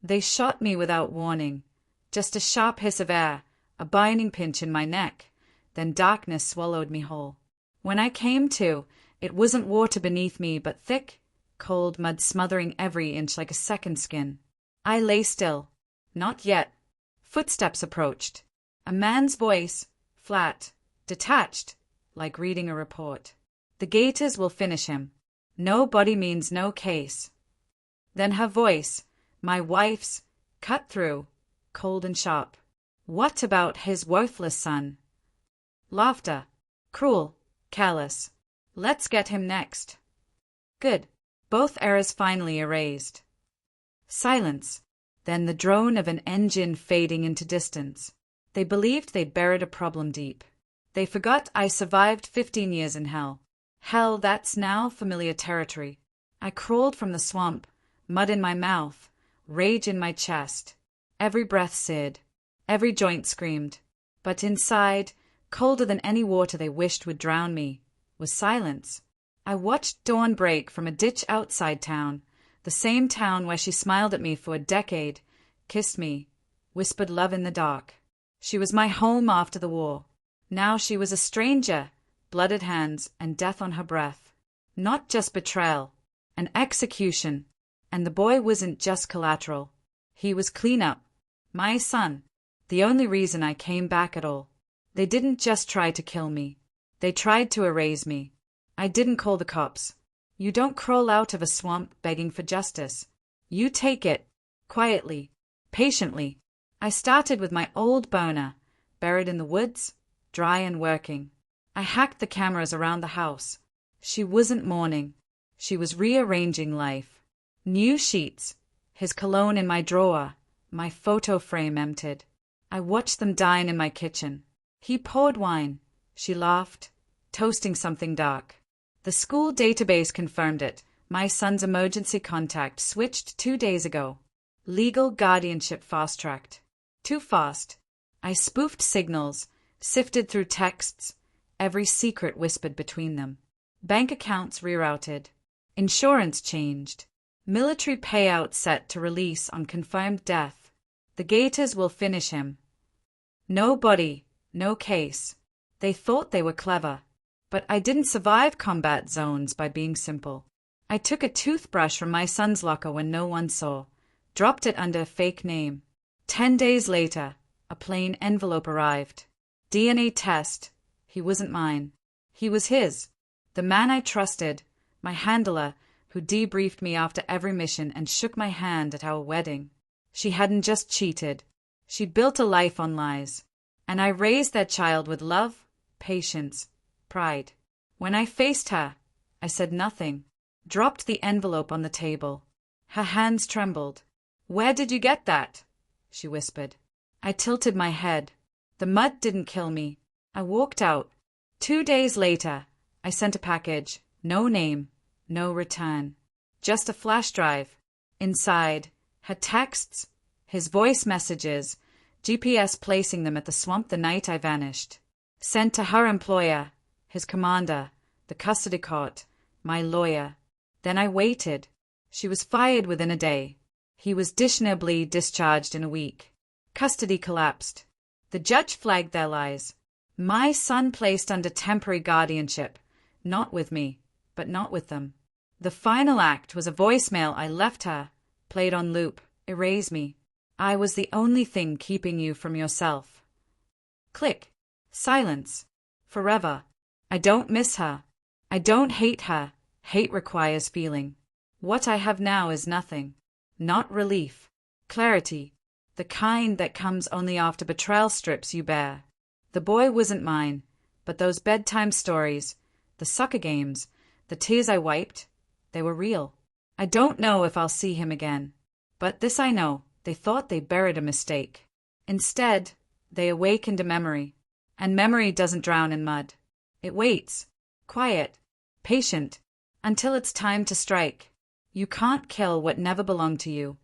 They shot me without warning. Just a sharp hiss of air, a binding pinch in my neck, then darkness swallowed me whole. When I came to, it wasn't water beneath me, but thick, cold mud smothering every inch like a second skin. I lay still. Not yet. Footsteps approached. A man's voice, flat, detached, like reading a report. The Gators will finish him. No body means no case. Then her voice, my wife's, cut through, cold and sharp. What about his worthless son? Laughter. Cruel, careless. Let's get him next. Good. Both errors finally erased. Silence. Then the drone of an engine fading into distance. They believed they'd buried a problem deep. They forgot I survived 15 years in hell. Hell that's now familiar territory. I crawled from the swamp, mud in my mouth, rage in my chest. Every breath seared. Every joint screamed. But inside, colder than any water they wished would drown me, was silence. I watched dawn break from a ditch outside town, the same town where she smiled at me for a decade, kissed me, whispered love in the dark. She was my home after the war. Now she was a stranger, blooded hands and death on her breath. Not just betrayal, an execution. And the boy wasn't just collateral. He was cleanup. My son. The only reason I came back at all. They didn't just try to kill me. They tried to erase me. I didn't call the cops. You don't crawl out of a swamp begging for justice. You take it. Quietly. Patiently. I started with my old boner, buried in the woods, dry and working. I hacked the cameras around the house. She wasn't mourning. She was rearranging life. New sheets. His cologne in my drawer. My photo frame emptied. I watched them dine in my kitchen. He poured wine. She laughed, toasting something dark. The school database confirmed it. My son's emergency contact switched 2 days ago. Legal guardianship fast-tracked. Too fast. I spoofed signals, sifted through texts, every secret whispered between them. Bank accounts rerouted. Insurance changed. Military payout set to release on confirmed death. The Gators will finish him. No body, no case. They thought they were clever. But I didn't survive combat zones by being simple. I took a toothbrush from my son's locker when no one saw, dropped it under a fake name. 10 days later, a plain envelope arrived. DNA test. He wasn't mine. He was his. The man I trusted, my handler, who debriefed me after every mission and shook my hand at our wedding. She hadn't just cheated. She'd built a life on lies. And I raised that child with love, patience, pride. When I faced her, I said nothing, dropped the envelope on the table. Her hands trembled. "Where did you get that?" she whispered. I tilted my head. The mud didn't kill me. I walked out. 2 days later, I sent a package. No name, no return. Just a flash drive. Inside, her texts, his voice messages, GPS placing them at the swamp the night I vanished. Sent to her employer, his commander, the custody court, my lawyer. Then I waited. She was fired within a day. He was dishonorably discharged in a week. Custody collapsed. The judge flagged their lies. My son placed under temporary guardianship, not with me, but not with them. The final act was a voicemail I left her, played on loop, erase me. I was the only thing keeping you from yourself. Click. Silence. Forever. I don't miss her. I don't hate her. Hate requires feeling. What I have now is nothing. Not relief. Clarity. The kind that comes only after betrayal strips you bare. The boy wasn't mine, but those bedtime stories, the soccer games, the tears I wiped, they were real. I don't know if I'll see him again. But this I know, they thought they buried a mistake. Instead, they awakened a memory. And memory doesn't drown in mud. It waits, quiet, patient, until it's time to strike. You can't kill what never belonged to you.